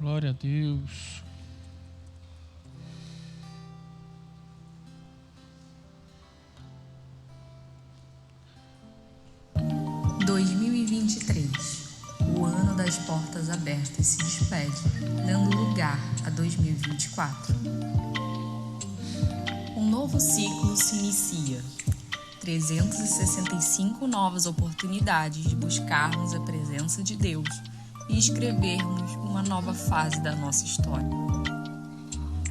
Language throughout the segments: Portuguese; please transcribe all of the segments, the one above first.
Glória a Deus. Em 2023, o ano das portas abertas se despede, dando lugar a 2024. Um novo ciclo se inicia. 365 novas oportunidades de buscarmos a presença de Deus e escrevermos uma nova fase da nossa história.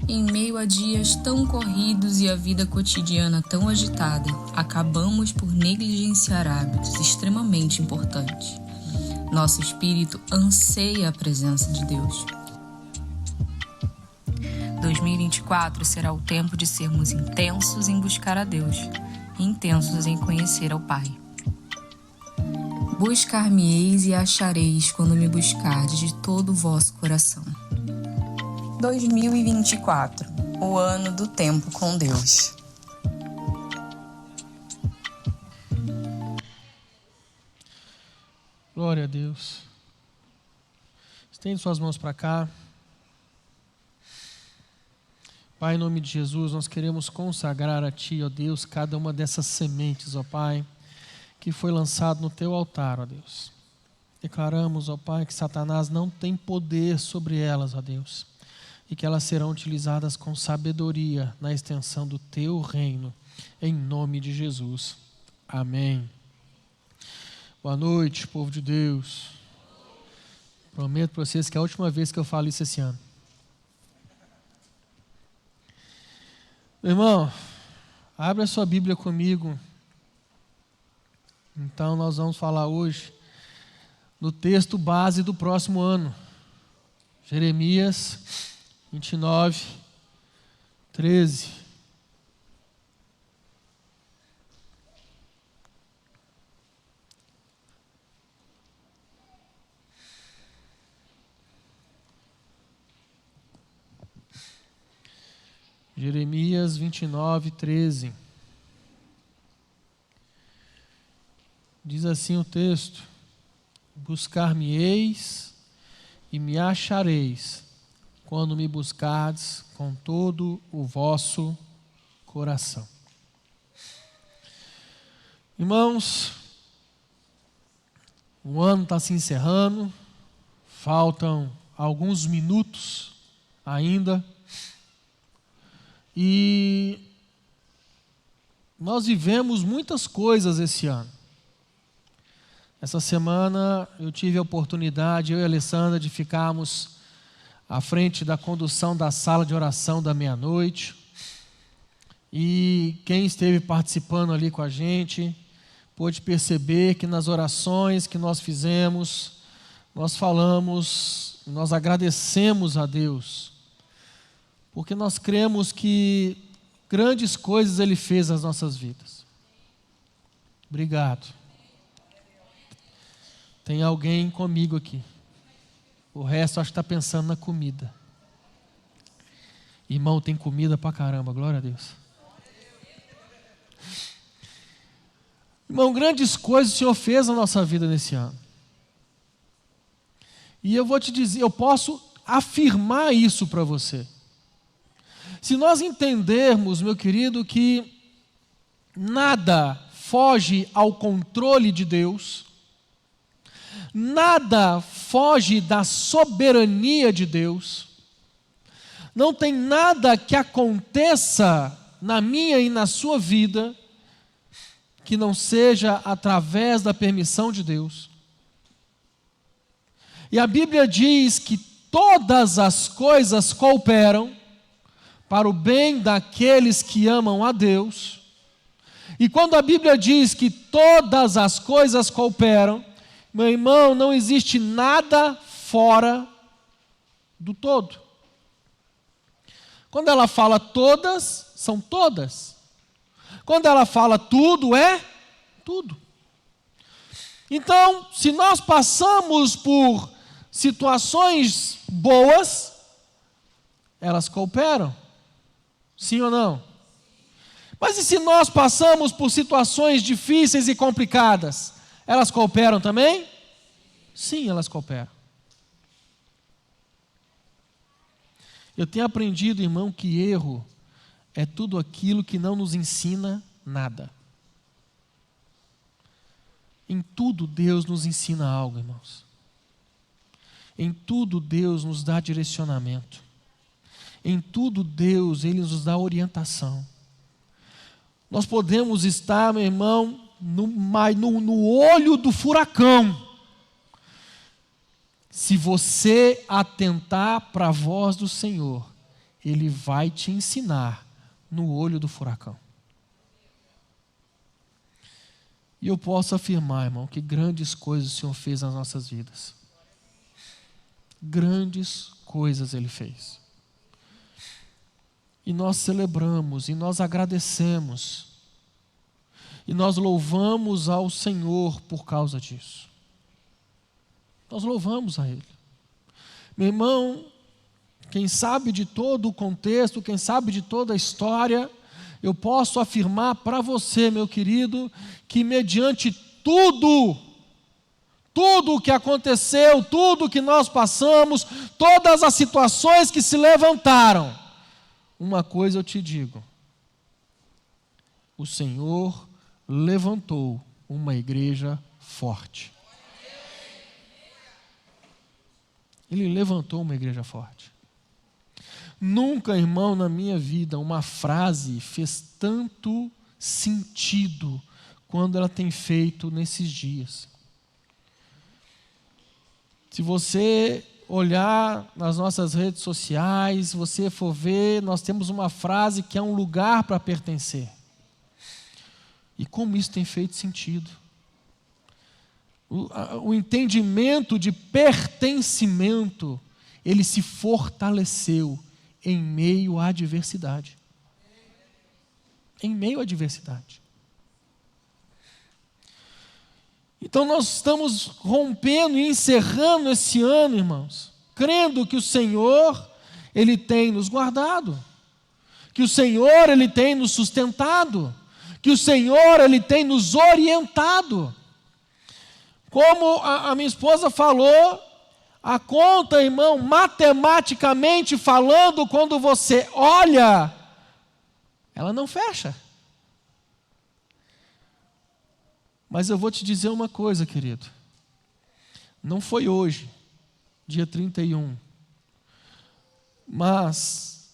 Em meio a dias tão corridos e a vida cotidiana tão agitada, acabamos por negligenciar hábitos extremamente importantes. Nosso espírito anseia a presença de Deus. 2024 será o tempo de sermos intensos em buscar a Deus, intensos em conhecer ao Pai. Buscar-me-eis e achareis quando me buscardes de todo o vosso coração. 2024, o ano do tempo com Deus. Glória a Deus. Estende suas mãos para cá. Pai, em nome de Jesus, nós queremos consagrar a Ti, ó Deus, cada uma dessas sementes, ó Pai, que foi lançado no Teu altar, ó Deus. Declaramos, ó Pai, que Satanás não tem poder sobre elas, ó Deus, e que elas serão utilizadas com sabedoria na extensão do Teu reino, em nome de Jesus. Amém. Boa noite, povo de Deus. Prometo para vocês que é a última vez que eu falo isso esse ano. Meu irmão, abre a sua Bíblia comigo. Então nós vamos falar hoje do texto base do próximo ano. Jeremias 29, 13. Jeremias 29, 13. Diz assim o texto: buscar-me-eis e me achareis, quando me buscardes com todo o vosso coração. Irmãos, o ano está se encerrando, faltam alguns minutos ainda, e nós vivemos muitas coisas esse ano. Essa semana eu tive a oportunidade, eu e a Alessandra, de ficarmos à frente da condução da sala de oração da meia-noite. E quem esteve participando ali com a gente pôde perceber que nas orações que nós fizemos, nós falamos, nós agradecemos a Deus, porque nós cremos que grandes coisas Ele fez nas nossas vidas. Obrigado. Tem alguém comigo aqui. O resto acho que está pensando na comida. Irmão, tem comida pra caramba, glória a Deus. Irmão, grandes coisas o Senhor fez na nossa vida nesse ano. E eu vou te dizer, eu posso afirmar isso para você. Se nós entendermos, meu querido, que nada foge ao controle de Deus, nada foge da soberania de Deus, não tem nada que aconteça na minha e na sua vida que não seja através da permissão de Deus. E a Bíblia diz que todas as coisas cooperam para o bem daqueles que amam a Deus. E quando a Bíblia diz que todas as coisas cooperam, meu irmão, não existe nada fora do todo. Quando ela fala todas, são todas. Quando ela fala tudo, é tudo. Então, se nós passamos por situações boas, elas cooperam. Sim ou não? Mas e se nós passamos por situações difíceis e complicadas, elas cooperam também? Sim, elas cooperam. Eu tenho aprendido, irmão, que erro é tudo aquilo que não nos ensina nada. Em tudo Deus nos ensina algo, irmãos. Em tudo Deus nos dá direcionamento. Em tudo Deus, Ele nos dá orientação. Nós podemos estar, meu irmão, no olho do furacão. Se você atentar para a voz do Senhor, Ele vai te ensinar no olho do furacão. E eu posso afirmar, irmão, que grandes coisas o Senhor fez nas nossas vidas. Grandes coisas Ele fez. E nós celebramos, e nós agradecemos, e nós louvamos ao Senhor por causa disso. Nós louvamos a Ele. Meu irmão, quem sabe de todo o contexto, quem sabe de toda a história, eu posso afirmar para você, meu querido, que mediante tudo o que aconteceu, tudo o que nós passamos, todas as situações que se levantaram, uma coisa eu te digo: o Senhor levantou uma igreja forte. Ele levantou uma igreja forte. Nunca, irmão, na minha vida, uma frase fez tanto sentido quando ela tem feito nesses dias. Se você olhar nas nossas redes sociais, se você for ver, nós temos uma frase que é um lugar para pertencer. E como isso tem feito sentido. O entendimento de pertencimento, ele se fortaleceu em meio à adversidade. Em meio à adversidade. Então nós estamos rompendo e encerrando esse ano, irmãos, crendo que o Senhor, Ele tem nos guardado, que o Senhor, Ele tem nos sustentado, que o Senhor, Ele tem nos orientado. Como a minha esposa falou, a conta, irmão, matematicamente falando, quando você olha, ela não fecha. Mas eu vou te dizer uma coisa, querido. Não foi hoje, dia 31, mas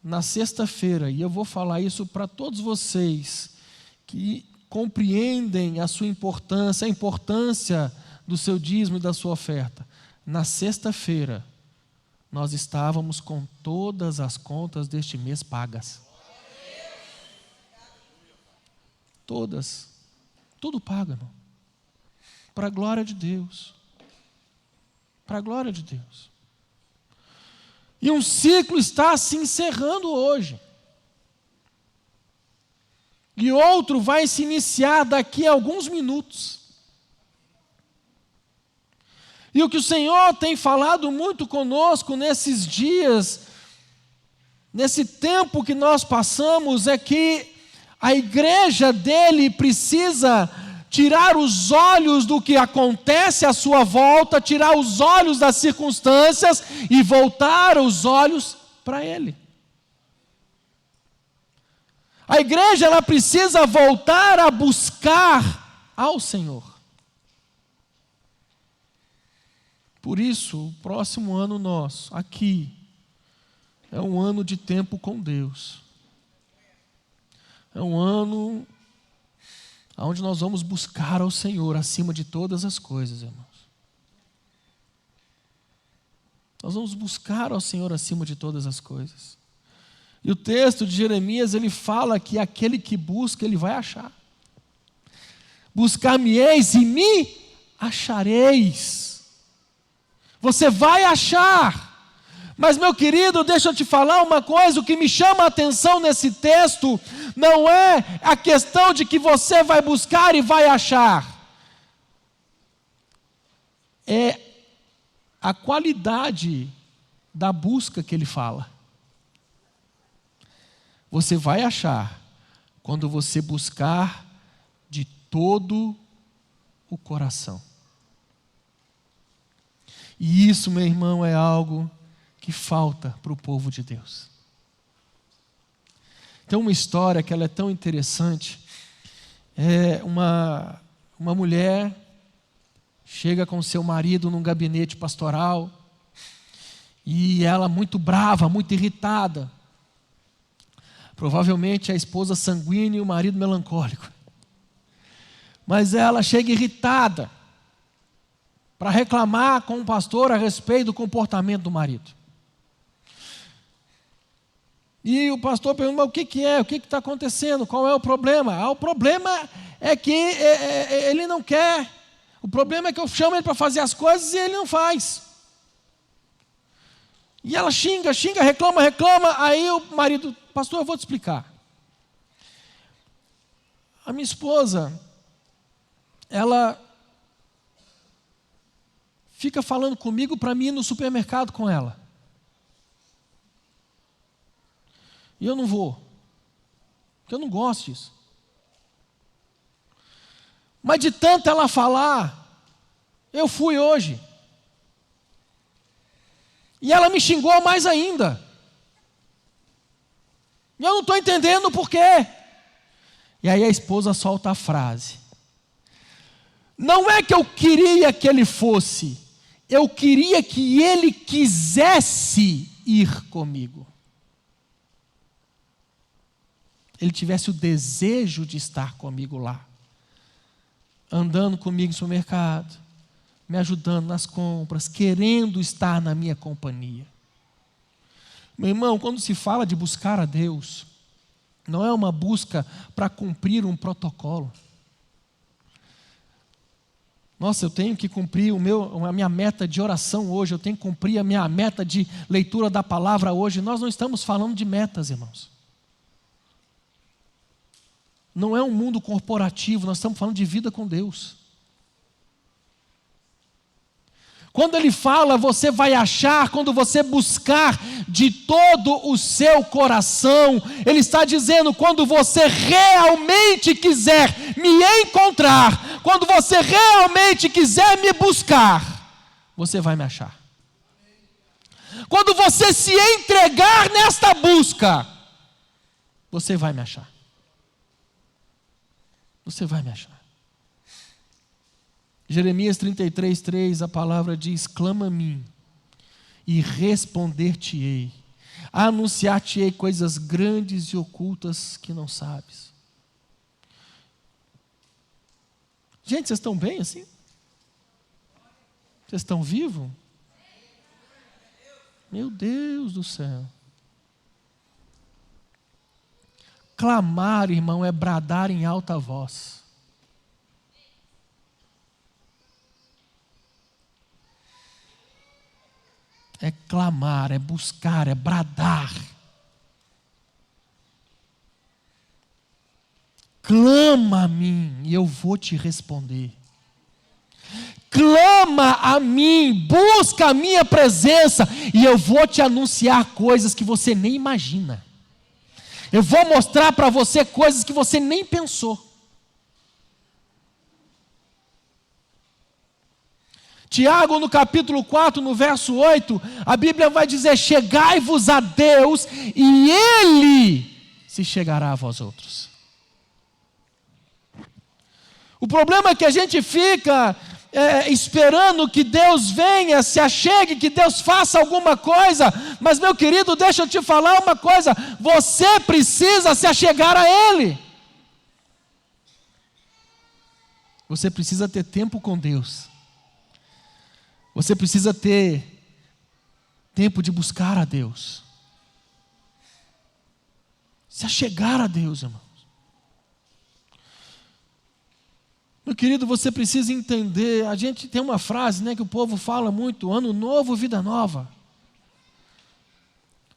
na sexta-feira, e eu vou falar isso para todos vocês que compreendem a sua importância, a importância do seu dízimo e da sua oferta. Na sexta-feira, nós estávamos com todas as contas deste mês pagas. Todas. Tudo pago, irmão. Para a glória de Deus. Para a glória de Deus. E um ciclo está se encerrando hoje. E outro vai se iniciar daqui a alguns minutos. E o que o Senhor tem falado muito conosco nesses dias, nesse tempo que nós passamos, é que a igreja dele precisa tirar os olhos do que acontece à sua volta, tirar os olhos das circunstâncias e voltar os olhos para ele. A igreja, ela precisa voltar a buscar ao Senhor. Por isso, o próximo ano nosso, aqui, é um ano de tempo com Deus. É um ano onde nós vamos buscar ao Senhor acima de todas as coisas, irmãos. Nós vamos buscar ao Senhor acima de todas as coisas. E o texto de Jeremias, ele fala que aquele que busca, ele vai achar. Buscar-me-eis e me achareis. Você vai achar. Mas, meu querido, deixa eu te falar uma coisa, o que me chama a atenção nesse texto não é a questão de que você vai buscar e vai achar. É a qualidade da busca que ele fala. Você vai achar quando você buscar de todo o coração. E isso, meu irmão, é algo que que falta para o povo de Deus. Tem uma história que ela é tão interessante. Uma mulher chega com seu marido num gabinete pastoral e ela muito brava, muito irritada. Provavelmente a esposa sanguínea e o marido melancólico. Mas ela chega irritada para reclamar com o pastor a respeito do comportamento do marido. E o pastor pergunta: mas o que é? O que está acontecendo? Qual é o problema? O problema é que ele não quer. O problema é que eu chamo ele para fazer as coisas e ele não faz. E ela xinga, reclama. Aí o marido: pastor, eu vou te explicar. A minha esposa, ela fica falando comigo para mim ir no supermercado com ela. E eu não vou, porque eu não gosto disso. Mas de tanto ela falar, eu fui hoje. E ela me xingou mais ainda. E eu não estou entendendo o porquê. E aí a esposa solta a frase: não é que eu queria que ele fosse, eu queria que ele quisesse ir comigo. Ele tivesse o desejo de estar comigo lá, andando comigo no supermercado, me ajudando nas compras, querendo estar na minha companhia. Meu irmão, quando se fala de buscar a Deus, não é uma busca para cumprir um protocolo. Nossa, eu tenho que cumprir a minha meta de oração hoje, eu tenho que cumprir a minha meta de leitura da palavra hoje. Nós não estamos falando de metas, irmãos. Não é um mundo corporativo, nós estamos falando de vida com Deus. Quando ele fala, você vai achar, quando você buscar de todo o seu coração, ele está dizendo, quando você realmente quiser me encontrar, quando você realmente quiser me buscar, você vai me achar. Quando você se entregar nesta busca, você vai me achar. Você vai me achar. Jeremias 33:3, a palavra diz: clama a mim e responder-te-ei, anunciar-te-ei coisas grandes e ocultas que não sabes. Gente, vocês estão bem assim? Vocês estão vivos? Meu Deus do céu. Clamar, irmão, é bradar em alta voz. É clamar, é buscar, é bradar. Clama a mim e eu vou te responder. Clama a mim, busca a minha presença e eu vou te anunciar coisas que você nem imagina. Eu vou mostrar para você coisas que você nem pensou. Tiago, no capítulo 4, no verso 8, a Bíblia vai dizer: chegai-vos a Deus e Ele se chegará a vós outros. O problema é que a gente fica esperando que Deus venha, se achegue, que Deus faça alguma coisa, mas meu querido, deixa eu te falar uma coisa, você precisa se achegar a Ele. Você precisa ter tempo com Deus. Você precisa ter tempo de buscar a Deus. Se achegar a Deus, irmãos. Meu querido, você precisa entender, a gente tem uma frase, né, que o povo fala muito: ano novo, vida nova.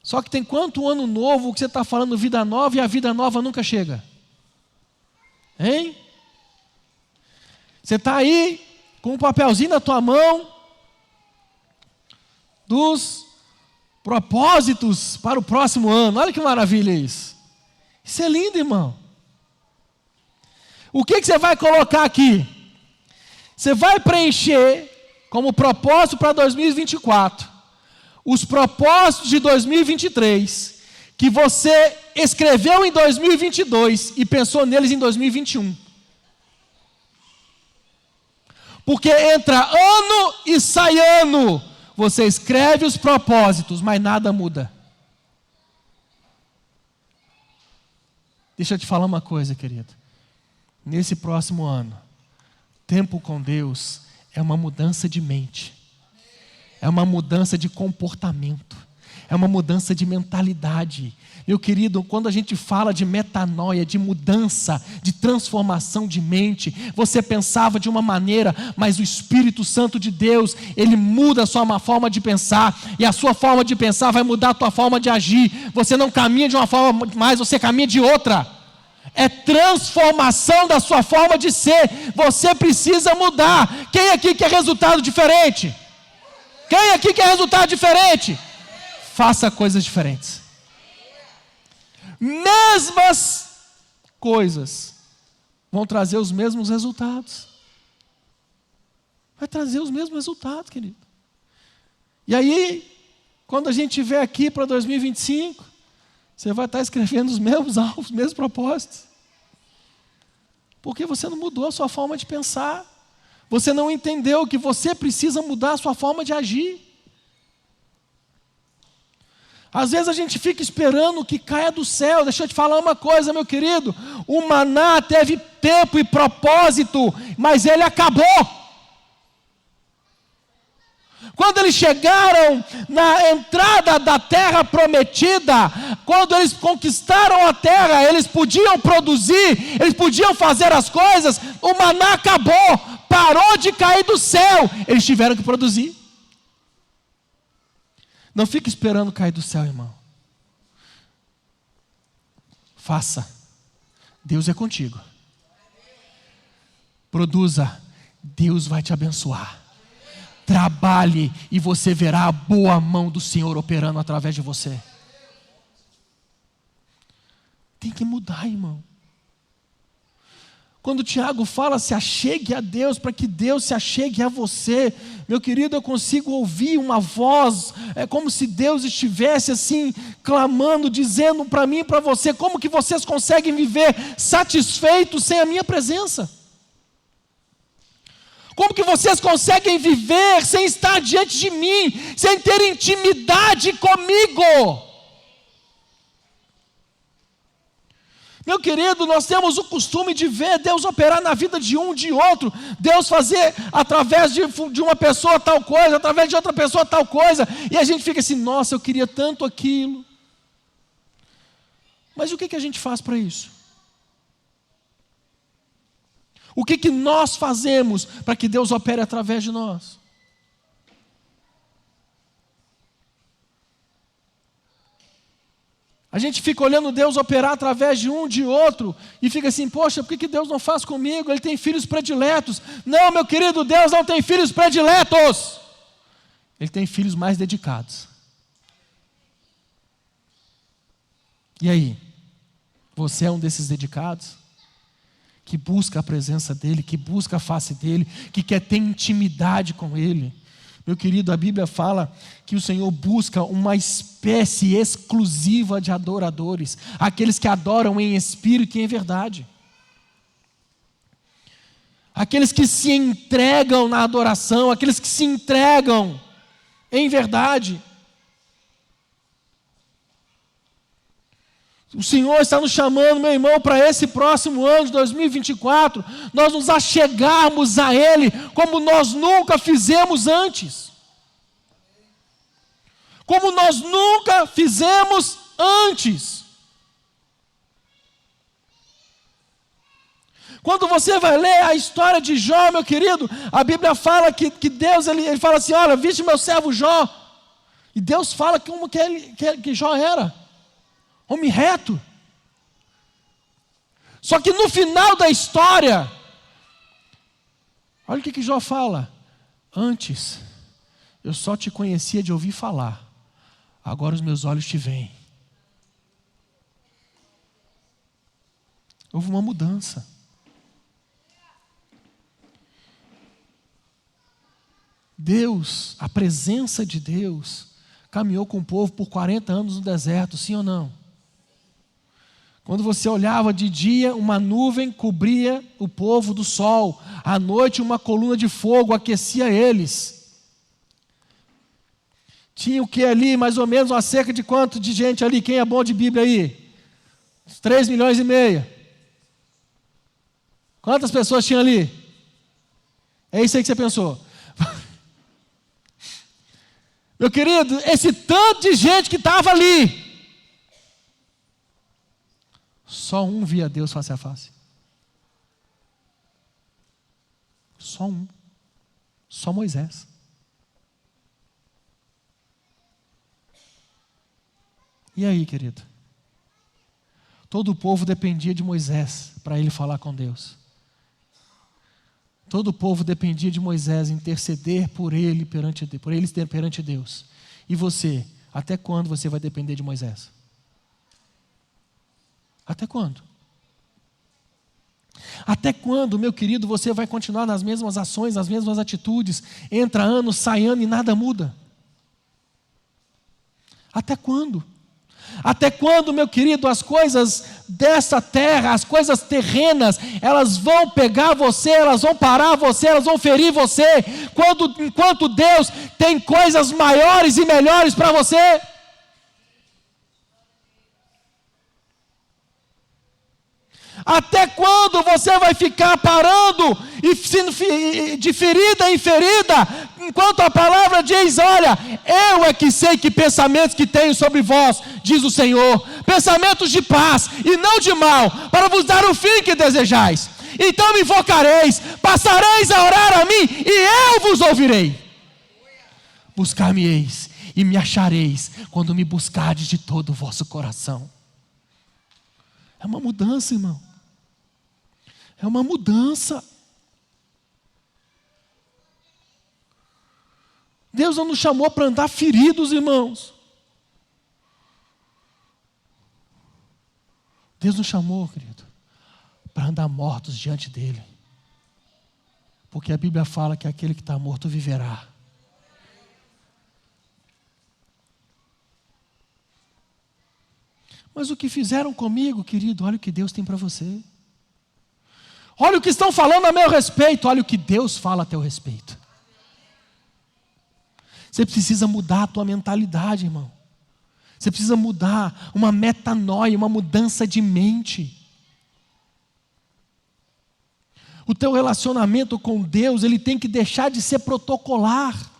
Só que tem quanto ano novo que você está falando vida nova e a vida nova nunca chega? Hein? Você está aí com um papelzinho na tua mão dos propósitos para o próximo ano. Olha que maravilha isso. Isso é lindo, irmão. O que você vai colocar aqui? Você vai preencher como propósito para 2024 os propósitos de 2023 que você escreveu em 2022 e pensou neles em 2021. Porque entra ano e sai ano, você escreve os propósitos, mas nada muda. Deixa eu te falar uma coisa, querido. Nesse próximo ano, tempo com Deus é uma mudança de mente, é uma mudança de comportamento, é uma mudança de mentalidade. Meu querido, quando a gente fala de metanoia, de mudança, de transformação de mente, você pensava de uma maneira, mas o Espírito Santo de Deus, Ele muda a sua forma de pensar, e a sua forma de pensar vai mudar a tua forma de agir. Você não caminha de uma forma mais, você caminha de outra. É transformação da sua forma de ser. Você precisa mudar. Quem aqui quer resultado diferente? Quem aqui quer resultado diferente? Faça coisas diferentes. Mesmas coisas vão trazer os mesmos resultados. Vai trazer os mesmos resultados, querido. E aí, quando a gente estiver aqui para 2025, você vai estar escrevendo os mesmos propósitos. Porque você não mudou a sua forma de pensar. Você não entendeu que você precisa mudar a sua forma de agir. Às vezes a gente fica esperando que caia do céu. Deixa eu te falar uma coisa, meu querido. O maná teve tempo e propósito, mas ele acabou. Quando eles chegaram na entrada da terra prometida, quando eles conquistaram a terra, eles podiam produzir, eles podiam fazer as coisas, o maná acabou, parou de cair do céu, eles tiveram que produzir. Não fique esperando cair do céu, irmão. Faça. Deus é contigo. Produza. Deus vai te abençoar. Trabalhe e você verá a boa mão do Senhor operando através de você. Tem que mudar, irmão. Quando o Tiago fala, se achegue a Deus, para que Deus se achegue a você, meu querido, eu consigo ouvir uma voz, é como se Deus estivesse assim, clamando, dizendo para mim e para você, como que vocês conseguem viver satisfeitos sem a minha presença? Como que vocês conseguem viver sem estar diante de mim, sem ter intimidade comigo? Meu querido, nós temos o costume de ver Deus operar na vida de um, de outro, Deus fazer através de uma pessoa tal coisa, através de outra pessoa tal coisa, e a gente fica assim, nossa, eu queria tanto aquilo. Mas o que a gente faz para isso? O que nós fazemos para que Deus opere através de nós? A gente fica olhando Deus operar através de um, de outro, e fica assim, poxa, por que Deus não faz comigo? Ele tem filhos prediletos. Não, meu querido, Deus não tem filhos prediletos. Ele tem filhos mais dedicados. E aí? Você é um desses dedicados? Que busca a presença dEle, que busca a face dEle, que quer ter intimidade com Ele. Meu querido, a Bíblia fala que o Senhor busca uma espécie exclusiva de adoradores, aqueles que adoram em espírito e em verdade. Aqueles que se entregam na adoração, aqueles que se entregam em verdade. O Senhor está nos chamando, meu irmão, para esse próximo ano de 2024, nós nos achegarmos a Ele como nós nunca fizemos antes. Como nós nunca fizemos antes. Quando você vai ler a história de Jó, meu querido, a Bíblia fala que Deus, ele fala assim, olha, viste meu servo Jó. E Deus fala como que Jó era. Homem reto. Só que no final da história, olha o que Jó fala. Antes, eu só te conhecia de ouvir falar. Agora os meus olhos te veem. Houve uma mudança. Deus, a presença de Deus, caminhou com o povo por 40 anos no deserto, sim ou não? Quando você olhava de dia, uma nuvem cobria o povo do sol. À noite, uma coluna de fogo aquecia eles. Tinha o que ali? Mais ou menos uma cerca de quanto de gente ali? Quem é bom de Bíblia aí? 3,5 milhões. Quantas pessoas tinha ali? É isso aí que você pensou. Meu querido, esse tanto de gente que estava ali, só um via Deus face a face. Só um. Só Moisés. E aí, querido? Todo o povo dependia de Moisés para ele falar com Deus. Todo o povo dependia de Moisés interceder por eles perante Deus. E você, até quando você vai depender de Moisés? Até quando? Até quando, meu querido, você vai continuar nas mesmas ações, nas mesmas atitudes? Entra ano, sai ano e nada muda. Até quando? Até quando, meu querido, as coisas dessa terra, as coisas terrenas, elas vão pegar você, elas vão parar você, elas vão ferir você, enquanto Deus tem coisas maiores e melhores para você? Até quando você vai ficar parando e de ferida em ferida, enquanto a palavra diz, olha, eu é que sei que pensamentos que tenho sobre vós, diz o Senhor, pensamentos de paz e não de mal, para vos dar o fim que desejais. Então me invocareis, passareis a orar a mim e eu vos ouvirei. Buscar-me-eis e me achareis quando me buscardes de todo o vosso coração. É uma mudança, irmão. É uma mudança. Deus não nos chamou para andar feridos, irmãos. Deus nos chamou, querido, para andar mortos diante dEle. Porque a Bíblia fala que aquele que está morto viverá. Mas o que fizeram comigo, querido, olha o que Deus tem para você. Olha o que estão falando a meu respeito, olha o que Deus fala a teu respeito. Você precisa mudar a tua mentalidade, irmão. Você precisa mudar uma metanoia, uma mudança de mente. O teu relacionamento com Deus, ele tem que deixar de ser protocolar.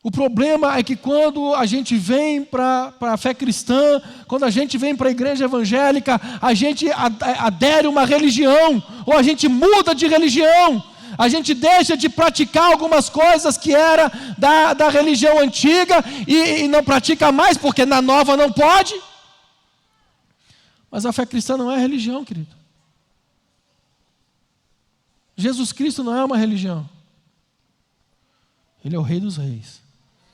O problema é que quando a gente vem para a fé cristã, quando a gente vem para a igreja evangélica, a gente adere a uma religião, ou a gente muda de religião, a gente deixa de praticar algumas coisas que era da religião antiga e não pratica mais, porque na nova não pode. Mas a fé cristã não é religião, querido. Jesus Cristo não é uma religião. Ele é o Rei dos Reis,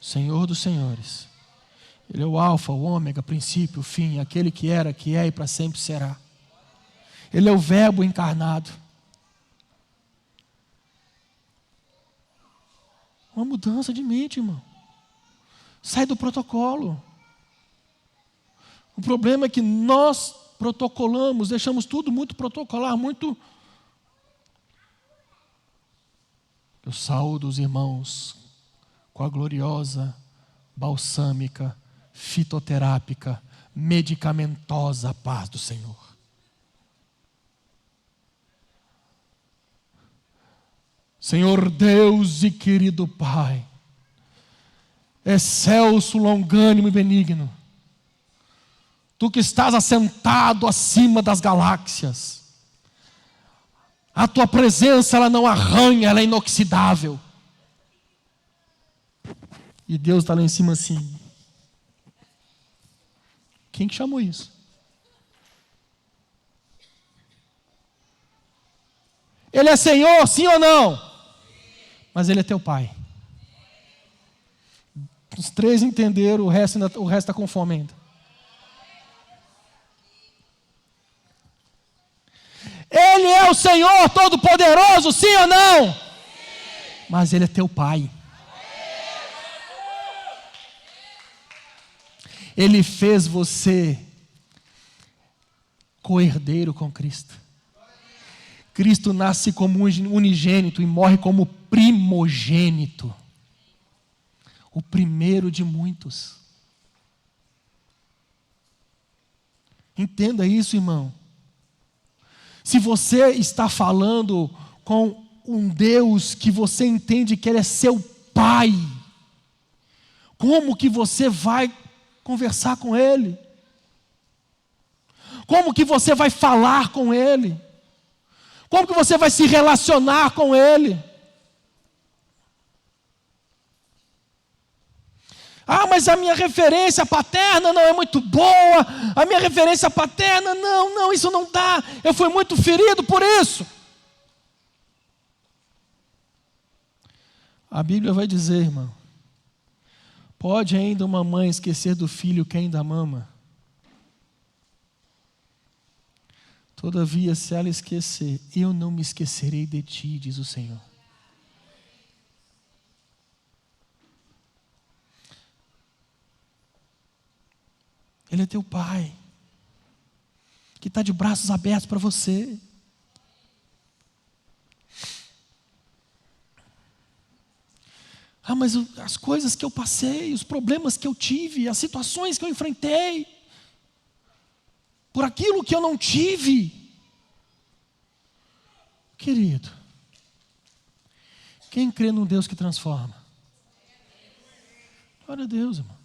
Senhor dos Senhores. Ele é o alfa, o ômega, princípio, o fim, aquele que era, que é e para sempre será. Ele é o verbo encarnado. Uma mudança de mente, irmão. Sai do protocolo. O problema é que nós protocolamos, deixamos tudo muito protocolar, muito... Eu saúdo os irmãos com a gloriosa, balsâmica, fitoterápica, medicamentosa paz do Senhor. Senhor Deus e querido Pai, excelso, longânimo e benigno, Tu que estás assentado acima das galáxias, a Tua presença, ela não arranha, ela é inoxidável. E Deus está lá em cima assim. Quem que chamou isso? Ele é Senhor, sim ou não? Mas Ele é teu Pai. Os três entenderam, o resto está com fome ainda. Ele é o Senhor Todo-Poderoso, sim ou não? Sim. Mas Ele é teu Pai. Ele fez você co-herdeiro com Cristo. Cristo nasce como unigênito e morre como primogênito. O primeiro de muitos. Entenda isso, irmão. Se você está falando com um Deus que você entende que Ele é seu Pai, como que você vai conversar com Ele? Como que você vai falar com Ele? Como que você vai se relacionar com Ele? Ah, mas a minha referência paterna não é muito boa. A minha referência paterna, não, isso não dá. Eu fui muito ferido por isso. A Bíblia vai dizer, irmão, pode ainda uma mãe esquecer do filho que ainda mama? Todavia, se ela esquecer, eu não me esquecerei de ti, diz o Senhor. Ele é teu Pai, que está de braços abertos para você. Ah, mas as coisas que eu passei, os problemas que eu tive, as situações que eu enfrentei, por aquilo que eu não tive. Querido, quem crê num Deus que transforma? Glória a Deus, irmão.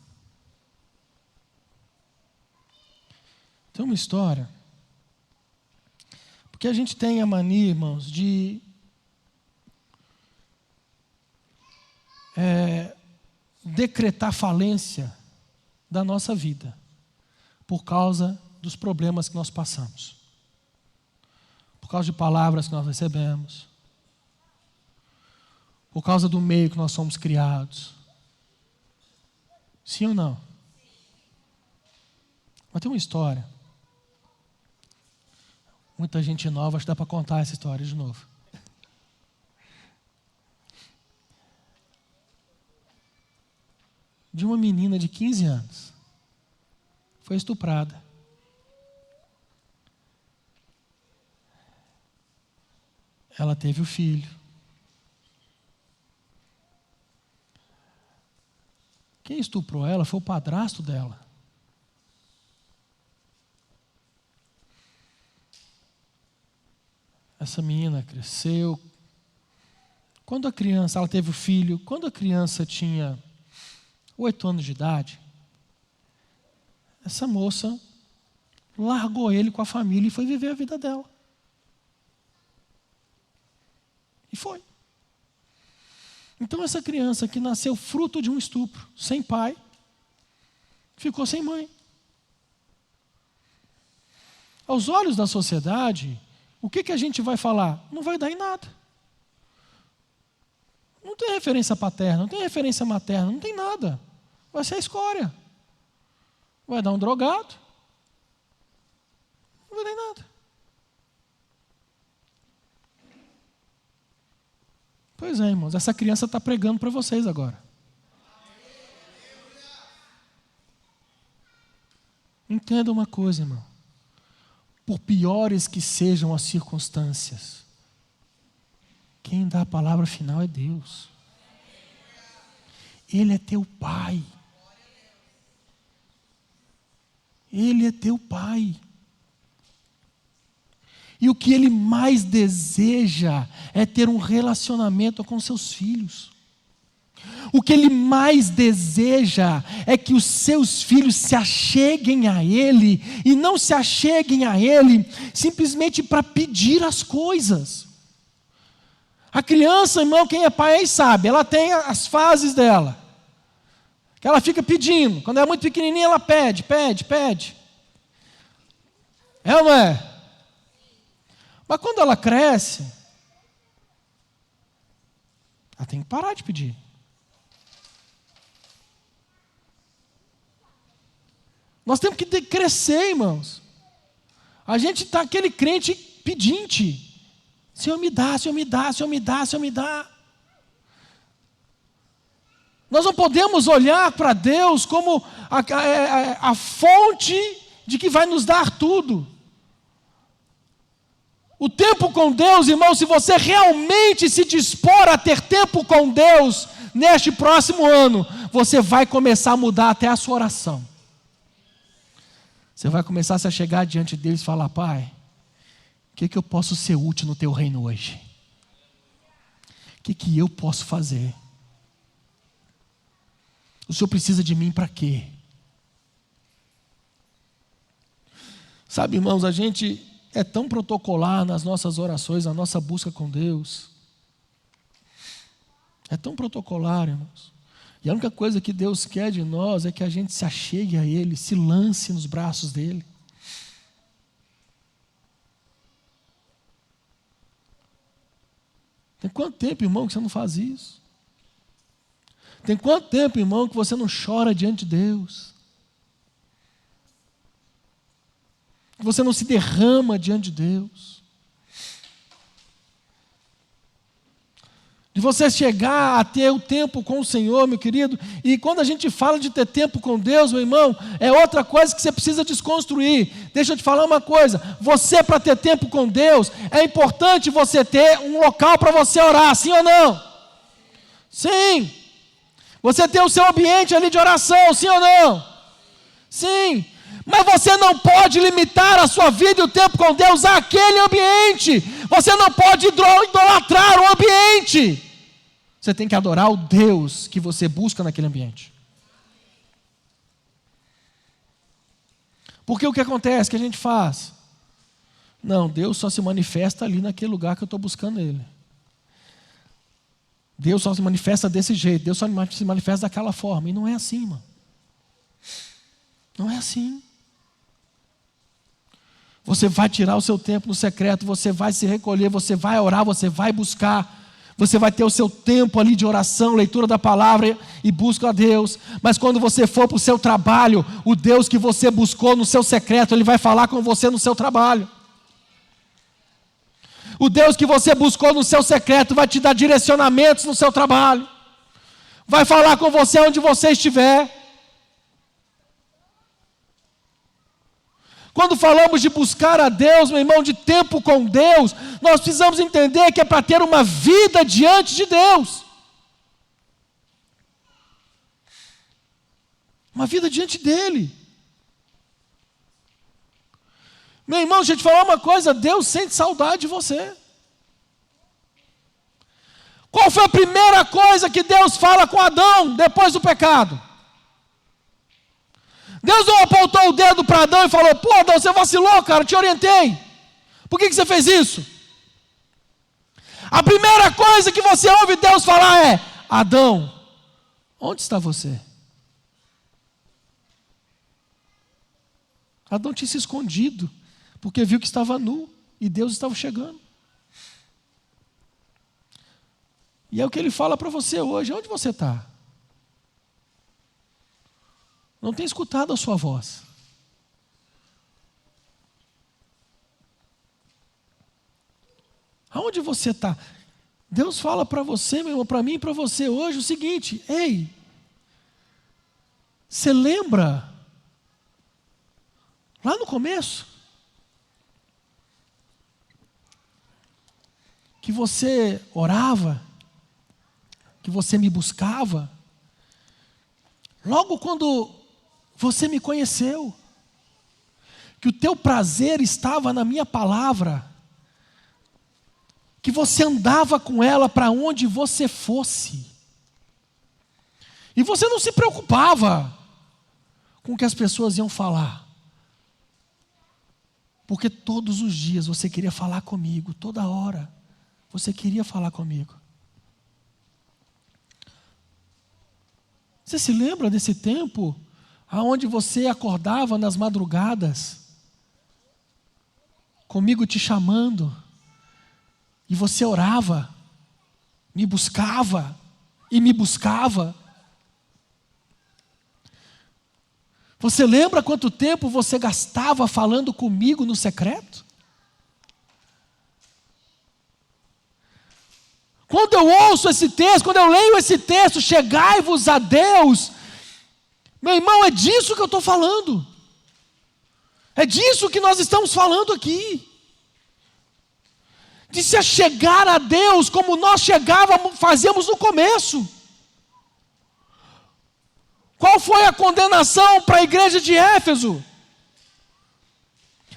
Tem uma história, porque a gente tem a mania, irmãos, de decretar falência da nossa vida, por causa dos problemas que nós passamos, por causa de palavras que nós recebemos, por causa do meio que nós somos criados. Sim ou não? Mas tem uma história. Muita gente nova, acho que dá para contar essa história de novo. De uma menina de 15 anos. Foi estuprada. Ela teve o filho. Quem estuprou ela foi o padrasto dela. Essa menina cresceu. Quando a criança, ela teve o filho, quando a criança tinha 8 anos de idade, essa moça largou ele com a família e foi viver a vida dela. E foi. Então essa criança que nasceu fruto de um estupro, sem pai, ficou sem mãe. Aos olhos da sociedade, o que a gente vai falar? Não vai dar em nada. Não tem referência paterna, não tem referência materna, não tem nada. Vai ser a escória. Vai dar um drogado. Não vai dar em nada. Pois é, irmãos, essa criança está pregando para vocês agora. Entenda uma coisa, irmão. Por piores que sejam as circunstâncias, quem dá a palavra final é Deus. Ele é teu Pai. Ele é teu Pai. E o que Ele mais deseja é ter um relacionamento com seus filhos. O que Ele mais deseja é que os seus filhos se acheguem a Ele, e não se acheguem a Ele simplesmente para pedir as coisas. A criança, irmão, quem é pai aí sabe, ela tem as fases dela, que ela fica pedindo. Quando é muito pequenininha, ela pede. É ou não é? Mas quando ela cresce, ela tem que parar de pedir. Nós temos que crescer, irmãos. A gente está aquele crente pedinte. Senhor me dá, Senhor me dá, Senhor me dá, Senhor me dá. Nós não podemos olhar para Deus como a fonte de que vai nos dar tudo. O tempo com Deus, irmão, se você realmente se dispor a ter tempo com Deus neste próximo ano, você vai começar a mudar até a sua oração. Você vai começar a chegar diante deles e falar: Pai, o que eu posso ser útil no teu reino hoje? O que eu posso fazer? O Senhor precisa de mim para quê? Sabe, irmãos, a gente é tão protocolar nas nossas orações, na nossa busca com Deus. É tão protocolar, irmãos. E a única coisa que Deus quer de nós é que a gente se achegue a Ele, se lance nos braços dEle. Tem quanto tempo, irmão, que você não faz isso? Tem quanto tempo, irmão, que você não chora diante de Deus? Que você não se derrama diante de Deus? De você chegar a ter o tempo com o Senhor, meu querido. E quando a gente fala de ter tempo com Deus, meu irmão, é outra coisa que você precisa desconstruir. Deixa eu te falar uma coisa. Você, para ter tempo com Deus, é importante você ter um local para você orar, sim ou não? Sim. Você ter o seu ambiente ali de oração, sim ou não? Sim. Mas você não pode limitar a sua vida e o tempo com Deus àquele ambiente. Você não pode idolatrar o ambiente. Você tem que adorar o Deus que você busca naquele ambiente. Porque o que acontece? Que a gente faz? Não, Deus só se manifesta ali naquele lugar que eu estou buscando Ele. Deus só se manifesta desse jeito. Deus só se manifesta daquela forma. E não é assim, irmão. Não é assim. Você vai tirar o seu tempo no secreto, você vai se recolher, você vai orar, você vai buscar, você vai ter o seu tempo ali de oração, leitura da palavra e busca a Deus. Mas quando você for para o seu trabalho, o Deus que você buscou no seu secreto, Ele vai falar com você no seu trabalho. O Deus que você buscou no seu secreto vai te dar direcionamentos no seu trabalho. Vai falar com você onde você estiver. Quando falamos de buscar a Deus, meu irmão, de tempo com Deus, nós precisamos entender que é para ter uma vida diante de Deus. Uma vida diante dEle. Meu irmão, deixa eu te falar uma coisa, Deus sente saudade de você. Qual foi a primeira coisa que Deus fala com Adão depois do pecado? Deus não apontou o dedo para Adão e falou: pô, Adão, você vacilou, cara, eu te orientei. Por que você fez isso? A primeira coisa que você ouve Deus falar é: Adão, onde está você? Adão tinha se escondido, porque viu que estava nu e Deus estava chegando. E é o que Ele fala para você hoje: onde você está? Não tem escutado a sua voz. Aonde você está? Deus fala para você, meu irmão, para mim e para você hoje o seguinte: ei, você lembra lá no começo que você orava, que você me buscava, logo quando você me conheceu, que o teu prazer estava na minha palavra, que você andava com ela para onde você fosse, e você não se preocupava com o que as pessoas iam falar, porque todos os dias você queria falar comigo, toda hora você queria falar comigo. Você se lembra desse tempo aonde você acordava nas madrugadas, comigo te chamando, e você orava, me buscava e me buscava? Você lembra quanto tempo você gastava falando comigo no secreto? Quando eu ouço esse texto, quando eu leio esse texto, chegai-vos a Deus, meu irmão, é disso que eu estou falando. É disso que nós estamos falando aqui. De se achegar a Deus como nós fazíamos no começo. Qual foi a condenação para a igreja de Éfeso?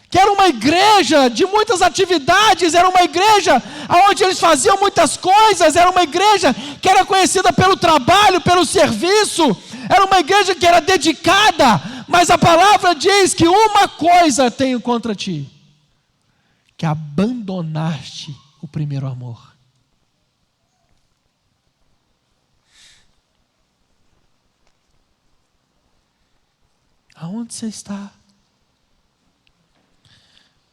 Que era uma igreja de muitas atividades, era uma igreja onde eles faziam muitas coisas, era uma igreja que era conhecida pelo trabalho, pelo serviço, era uma igreja que era dedicada, mas a palavra diz que uma coisa tenho contra ti, que abandonaste o primeiro amor. Aonde você está?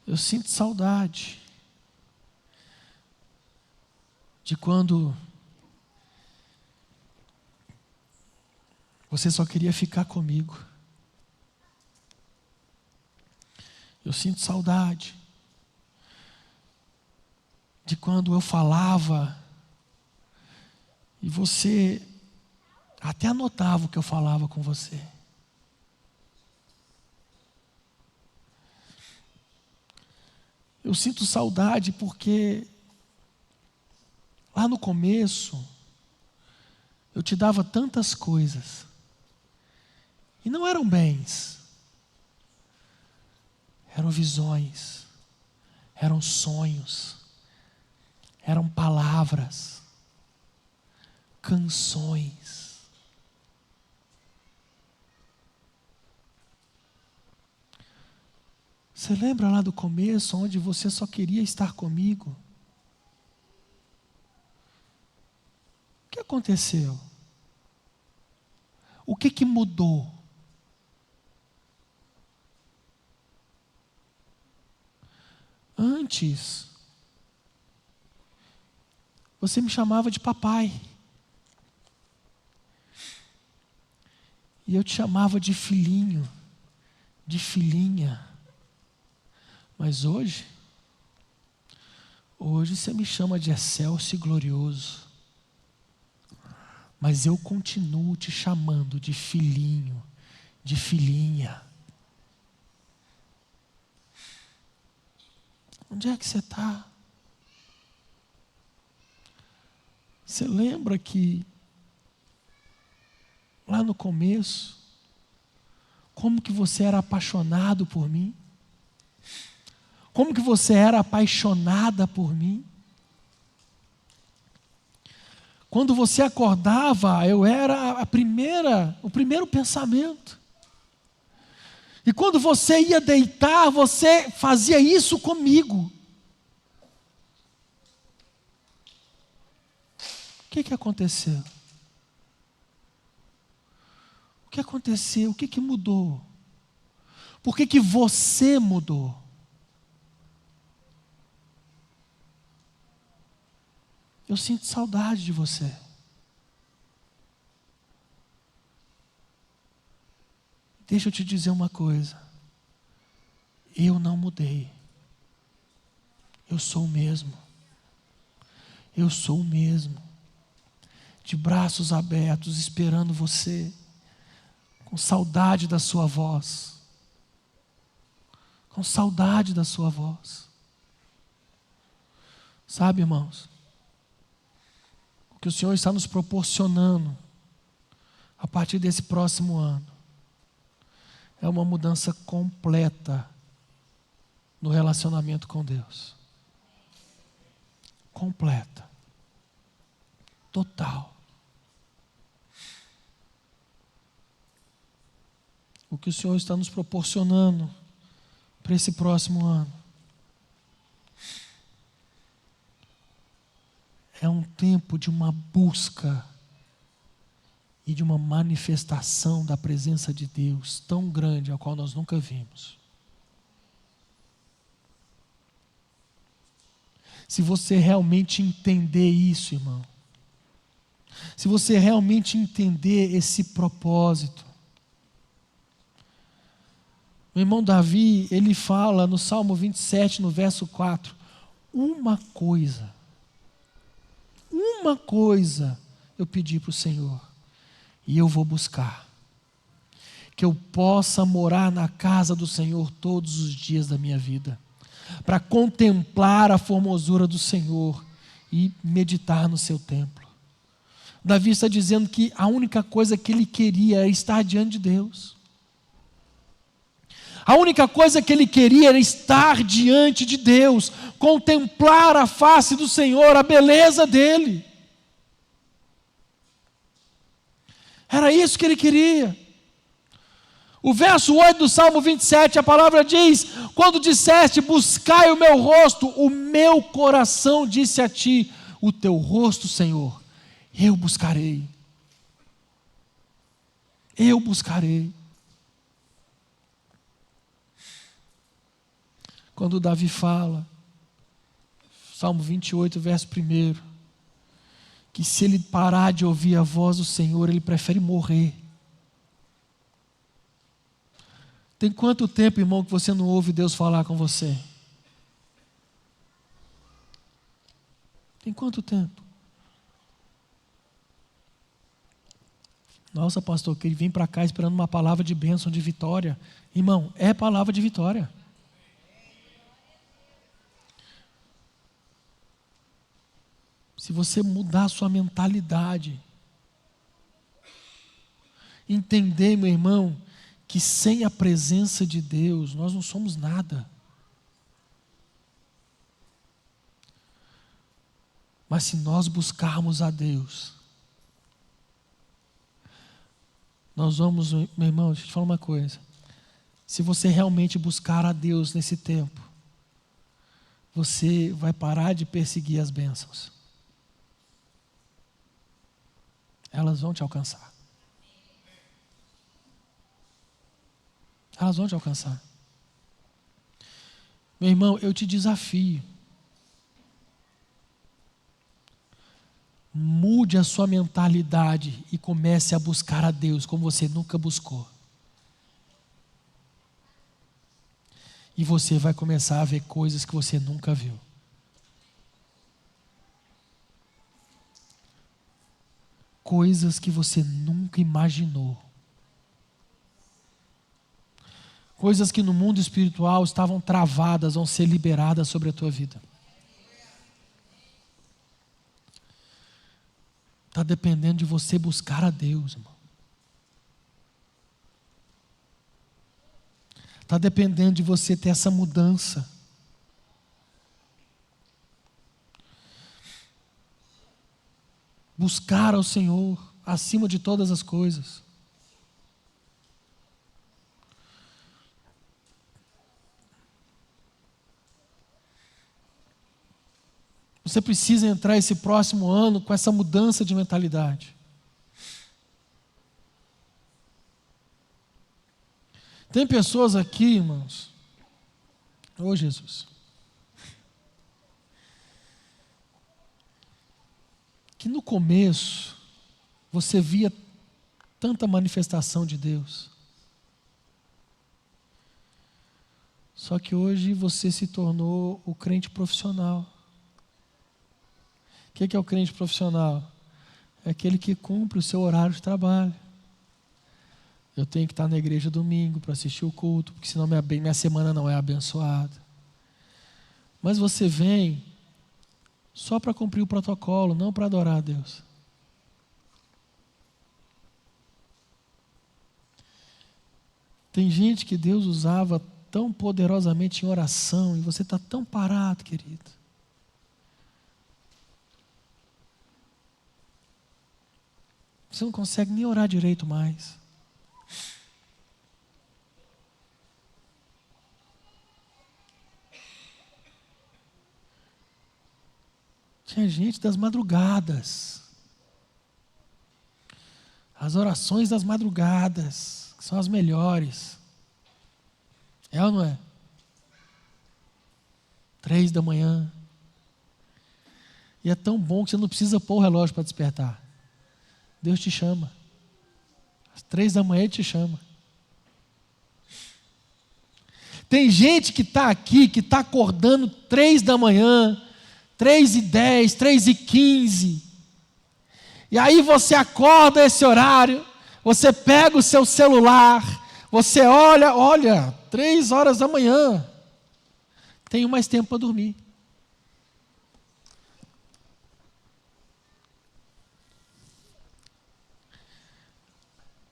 Eu sinto saudade de quando você só queria ficar comigo. Eu sinto saudade de quando eu falava e você até anotava o que eu falava com você. Eu sinto saudade porque lá no começo eu te dava tantas coisas e não eram bens, eram visões, eram sonhos, eram palavras, canções. Você lembra lá do começo, onde você só queria estar comigo? O que aconteceu? O que mudou? Antes, você me chamava de papai. E eu te chamava de filhinho, de filhinha. Mas hoje você me chama de excelso e glorioso. Mas eu continuo te chamando de filhinho, de filhinha. Onde é que você está? Você lembra que lá no começo, como que você era apaixonado por mim? Como que você era apaixonada por mim? Quando você acordava, eu era o primeiro pensamento. E quando você ia deitar, você fazia isso comigo. O que aconteceu? O que aconteceu? O que mudou? Por que você mudou? Eu sinto saudade de você. Deixa eu te dizer uma coisa. Eu não mudei. Eu sou o mesmo. Eu sou o mesmo. De braços abertos, esperando você. Com saudade da sua voz. Com saudade da sua voz. Sabe, irmãos? O que o Senhor está nos proporcionando a partir desse próximo ano é uma mudança completa no relacionamento com Deus. Completa. Total. O que o Senhor está nos proporcionando para esse próximo ano é um tempo de uma busca e de uma manifestação da presença de Deus tão grande, a qual nós nunca vimos. Se você realmente entender isso, irmão, se você realmente entender esse propósito, o irmão Davi, ele fala no Salmo 27, no verso 4, uma coisa uma coisa eu pedi para o Senhor, e eu vou buscar: que eu possa morar na casa do Senhor todos os dias da minha vida, para contemplar a formosura do Senhor e meditar no seu templo. Davi está dizendo que a única coisa que ele queria era estar diante de Deus. A única coisa que ele queria era estar diante de Deus, contemplar a face do Senhor, a beleza dele. Era isso que ele queria. O verso 8 do Salmo 27, a palavra diz: quando disseste, buscai o meu rosto, o meu coração disse a ti, o teu rosto, Senhor, eu buscarei. Eu buscarei. Quando Davi fala, Salmo 28, verso 1, que se ele parar de ouvir a voz do Senhor, ele prefere morrer. Tem quanto tempo, irmão, que você não ouve Deus falar com você? Tem quanto tempo? Nossa, pastor, que ele vem para cá esperando uma palavra de bênção, de vitória. Irmão, é palavra de vitória. Se você mudar a sua mentalidade, entender, meu irmão, que sem a presença de Deus nós não somos nada. Mas se nós buscarmos a Deus, nós vamos, meu irmão, deixa eu te falar uma coisa. Se você realmente buscar a Deus nesse tempo, você vai parar de perseguir as bênçãos. Elas vão te alcançar. Elas vão te alcançar. Meu irmão, eu te desafio. Mude a sua mentalidade e comece a buscar a Deus como você nunca buscou. E você vai começar a ver coisas que você nunca viu. Coisas que você nunca imaginou. Coisas que no mundo espiritual estavam travadas, vão ser liberadas sobre a tua vida. Está dependendo de você buscar a Deus, irmão. Está dependendo de você ter essa mudança. Buscar ao Senhor acima de todas as coisas. Você precisa entrar esse próximo ano com essa mudança de mentalidade. Tem pessoas aqui, irmãos, ô Jesus, que no começo você via tanta manifestação de Deus, só que hoje você se tornou o crente profissional. O que é o crente profissional? É aquele que cumpre o seu horário de trabalho. Eu tenho que estar na igreja domingo para assistir o culto, porque senão minha semana não é abençoada. Mas você vem só para cumprir o protocolo, não para adorar a Deus. Tem gente que Deus usava tão poderosamente em oração e você está tão parado, querido. Você não consegue nem orar direito mais. Tinha gente das madrugadas. As orações das madrugadas, que são as melhores. É ou não é? 3 da manhã. E é tão bom que você não precisa pôr o relógio para despertar. Deus te chama. Às 3 da manhã Ele te chama. Tem gente que está aqui, que está acordando 3 da manhã, 3:10, 3:15, E aí você acorda esse horário, você pega o seu celular, você olha, 3 horas da manhã, tenho mais tempo para dormir.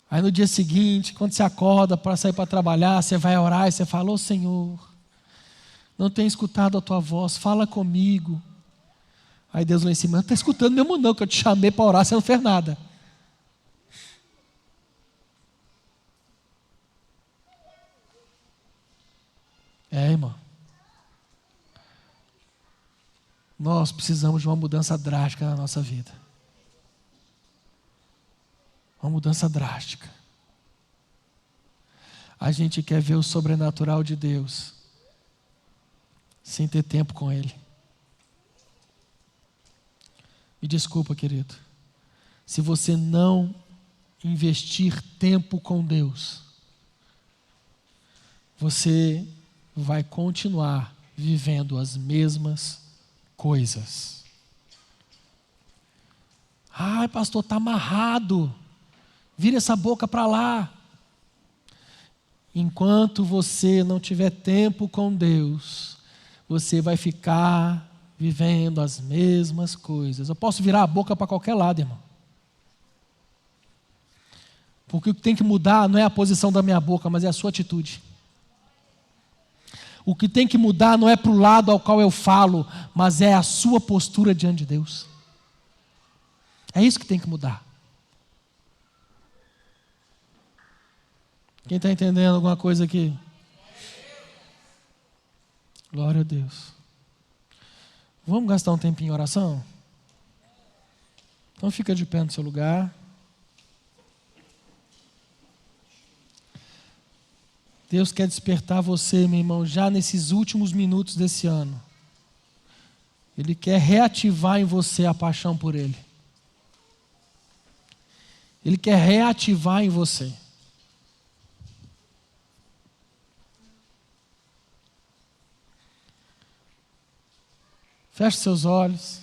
Aí no dia seguinte, quando você acorda para sair para trabalhar, você vai orar e você fala: ô Senhor, não tenho escutado a tua voz, fala comigo. Aí Deus lá em cima: não está escutando mesmo não, que eu te chamei para orar, você não fez nada. Irmão. Nós precisamos de uma mudança drástica na nossa vida. Uma mudança drástica. A gente quer ver o sobrenatural de Deus sem ter tempo com Ele. Me desculpa, querido. Se você não investir tempo com Deus, você vai continuar vivendo as mesmas coisas. Ai, pastor, está amarrado. Vira essa boca para lá. Enquanto você não tiver tempo com Deus, você vai ficar vivendo as mesmas coisas. Eu posso virar a boca para qualquer lado, irmão. Porque o que tem que mudar não é a posição da minha boca, mas é a sua atitude. O que tem que mudar não é para o lado ao qual eu falo, mas é a sua postura diante de Deus. É isso que tem que mudar. Quem está entendendo alguma coisa aqui? Glória a Deus. Vamos gastar um tempinho em oração? Então fica de pé no seu lugar. Deus quer despertar você, meu irmão, já nesses últimos minutos desse ano. Ele quer reativar em você a paixão por Ele. Ele quer reativar em você. Feche seus olhos.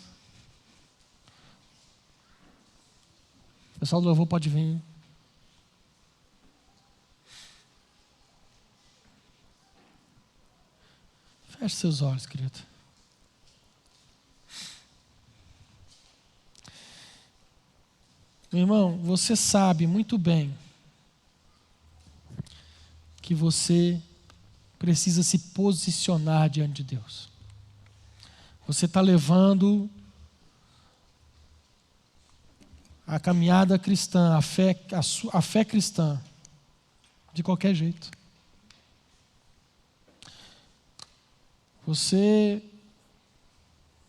O pessoal do louvor pode vir. Feche seus olhos, querido. Meu irmão, você sabe muito bem que você precisa se posicionar diante de Deus. Você está levando a caminhada cristã, a fé cristã, de qualquer jeito. Você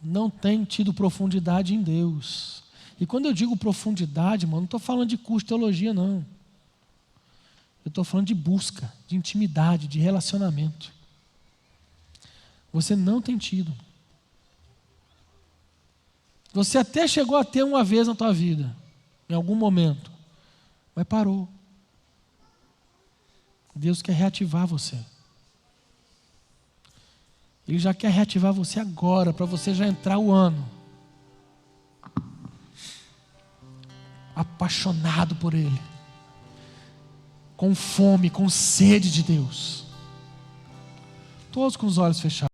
não tem tido profundidade em Deus. E quando eu digo profundidade, mano, não estou falando de curso de teologia, não. Eu estou falando de busca, de intimidade, de relacionamento. Você não tem tido. Você até chegou a ter uma vez na tua vida, em algum momento, mas parou. Deus quer reativar você. Ele já quer reativar você agora, para você já entrar o ano apaixonado por Ele, com fome, com sede de Deus. Todos com os olhos fechados.